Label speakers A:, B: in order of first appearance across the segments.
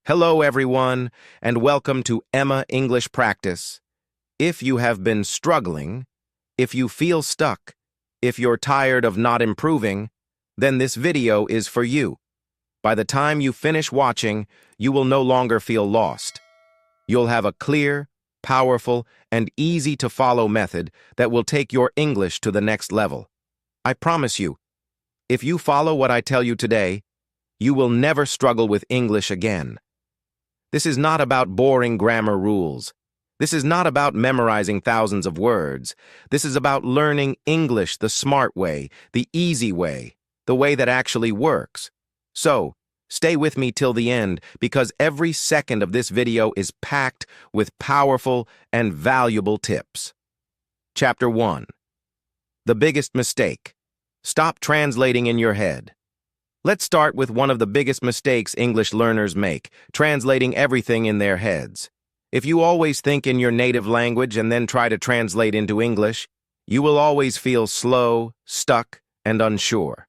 A: Hello, everyone, and welcome to Emma English Practice. If you have been struggling, if you feel stuck, if you're tired of not improving, then this video is for you. By the time you finish watching, you will no longer feel lost. You'll have a clear, powerful, and easy-to-follow method that will take your English to the next level. I promise you, if you follow what I tell you today, you will never struggle with English again. This is not about boring grammar rules. This is not about memorizing thousands of words. This is about learning English the smart way, the easy way, the way that actually works. So, stay with me till the end because every second of this video is packed with powerful and valuable tips. Chapter 1. The biggest mistake. Stop translating in your head. Let's start with one of the biggest mistakes English learners make, translating everything in their heads. If you always think in your native language and then try to translate into English, you will always feel slow, stuck, and unsure.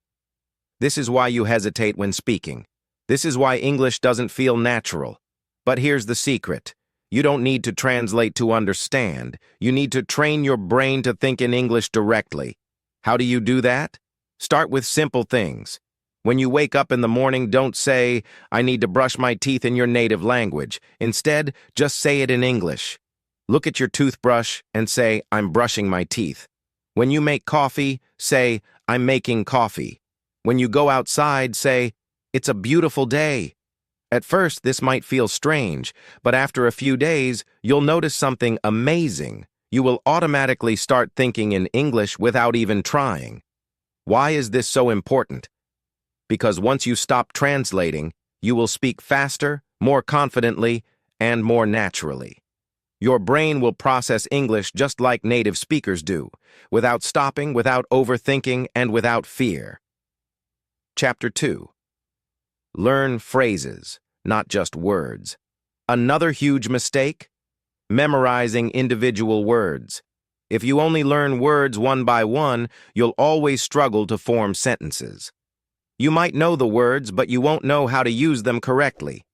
A: This is why you hesitate when speaking. This is why English doesn't feel natural. But here's the secret. You don't need to translate to understand. You need to train your brain to think in English directly. How do you do that? Start with simple things. When you wake up in the morning, don't say, "I need to brush my teeth" in your native language. Instead, just say it in English. Look at your toothbrush and say, "I'm brushing my teeth." When you make coffee, say, "I'm making coffee." When you go outside, say, "It's a beautiful day." At first, this might feel strange, but after a few days, you'll notice something amazing. You will automatically start thinking in English without even trying. Why is this so important? Because once you stop translating, you will speak faster, more confidently, and more naturally. Your brain will process English just like native speakers do, without stopping, without overthinking, and without fear. Chapter 2. Learn phrases, not just words. Another huge mistake? Memorizing individual words. If you only learn words one by one, you'll always struggle to form sentences. You might know the words, but you won't know how to use them correctly.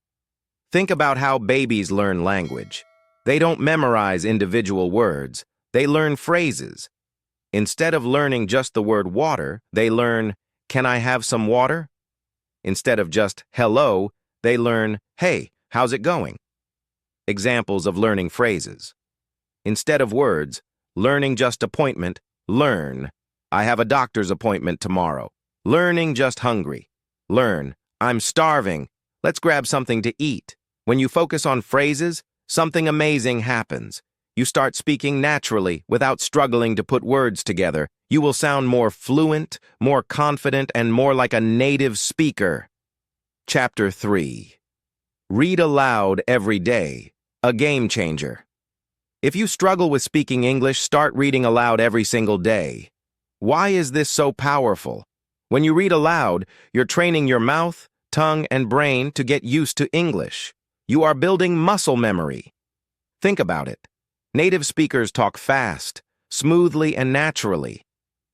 A: Think about how babies learn language. They don't memorize individual words. They learn phrases. Instead of learning just the word water, they learn, "Can I have some water?" Instead of just hello, they learn, "Hey, how's it going?" Examples of learning phrases. Instead of words, learning just appointment, learn, "I have a doctor's appointment tomorrow." Learning just hungry. Learn, "I'm starving. Let's grab something to eat." When you focus on phrases, something amazing happens. You start speaking naturally without struggling to put words together. You will sound more fluent, more confident, and more like a native speaker. Chapter 3. Read aloud every day. A game changer. If you struggle with speaking English, start reading aloud every single day. Why is this so powerful? When you read aloud, you're training your mouth, tongue, and brain to get used to English. You are building muscle memory. Think about it. Native speakers talk fast, smoothly, and naturally.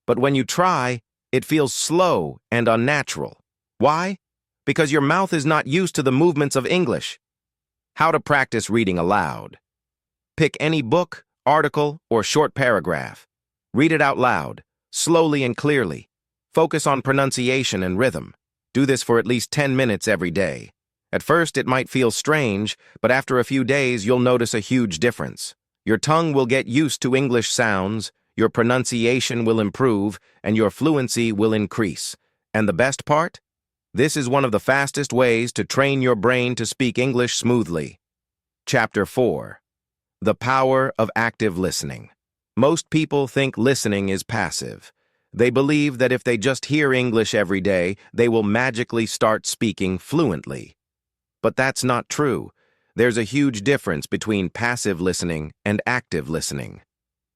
A: But when you try, it feels slow and unnatural. Why? Because your mouth is not used to the movements of English. How to practice reading aloud. Pick any book, article, or short paragraph. Read it out loud, slowly and clearly. Focus on pronunciation and rhythm. Do this for at least 10 minutes every day. At first, it might feel strange, but after a few days, you'll notice a huge difference. Your tongue will get used to English sounds, your pronunciation will improve, and your fluency will increase. And the best part? This is one of the fastest ways to train your brain to speak English smoothly. Chapter 4. The power of active listening. Most people think listening is passive. They believe that if they just hear English every day, they will magically start speaking fluently. But that's not true. There's a huge difference between passive listening and active listening.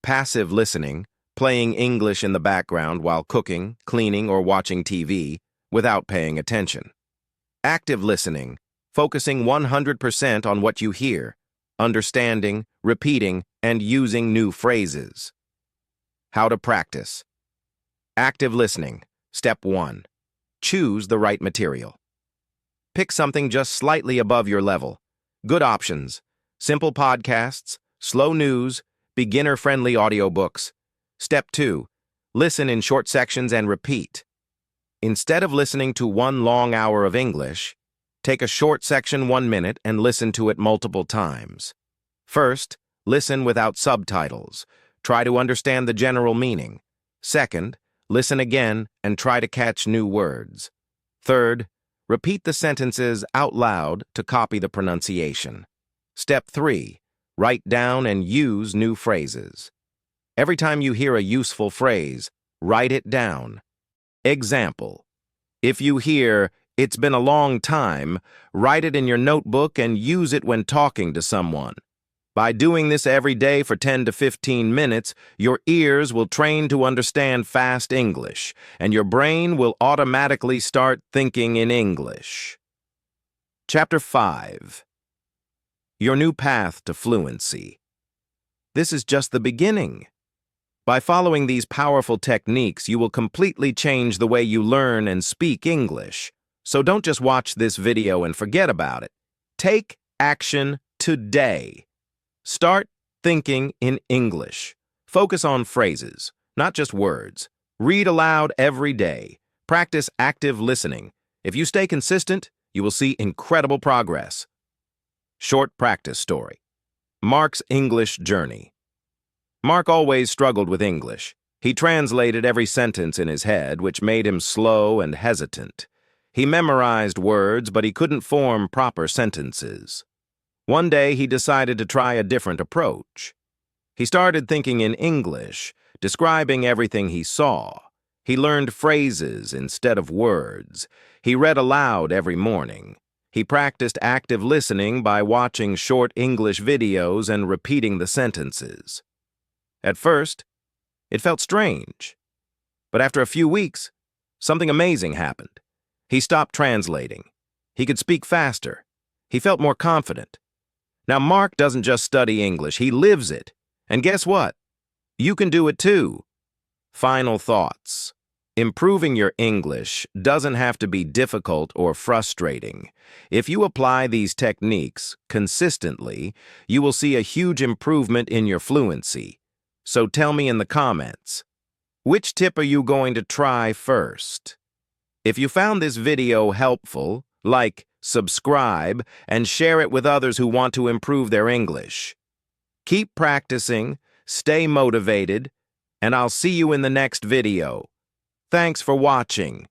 A: Passive listening, playing English in the background while cooking, cleaning, or watching TV, without paying attention. Active listening, focusing 100% on what you hear, understanding, repeating, and using new phrases. How to practice. Active listening. Step 1. Choose the right material. Pick something just slightly above your level. Good options: simple podcasts, slow news, beginner-friendly audiobooks. Step 2. Listen in short sections and repeat. Instead of listening to one long hour of English, take a short section 1 minute and listen to it multiple times. First, listen without subtitles. Try to understand the general meaning. Second, listen again and try to catch new words. Third, repeat the sentences out loud to copy the pronunciation. Step 3. Write down and use new phrases. Every time you hear a useful phrase, write it down. Example: if you hear, "It's been a long time," write it in your notebook and use it when talking to someone. By doing this every day for 10 to 15 minutes, your ears will train to understand fast English, and your brain will automatically start thinking in English. Chapter 5. Your new path to fluency. This is just the beginning. By following these powerful techniques, you will completely change the way you learn and speak English. So don't just watch this video and forget about it. Take action today. Start thinking in English. Focus on phrases, not just words. Read aloud every day. Practice active listening. If you stay consistent, you will see incredible progress. Short practice story. Mark's English journey. Mark always struggled with English. He translated every sentence in his head, which made him slow and hesitant. He memorized words, but he couldn't form proper sentences. One day, he decided to try a different approach. He started thinking in English, describing everything he saw. He learned phrases instead of words. He read aloud every morning. He practiced active listening by watching short English videos and repeating the sentences. At first, it felt strange. But after a few weeks, something amazing happened. He stopped translating. He could speak faster. He felt more confident. Now, Mark doesn't just study English, he lives it. And guess what? You can do it too. Final thoughts. Improving your English doesn't have to be difficult or frustrating. If you apply these techniques consistently, you will see a huge improvement in your fluency. So tell me in the comments, which tip are you going to try first? If you found this video helpful, like, subscribe, and share it with others who want to improve their English. Keep practicing, stay motivated, and I'll see you in the next video. Thanks for watching.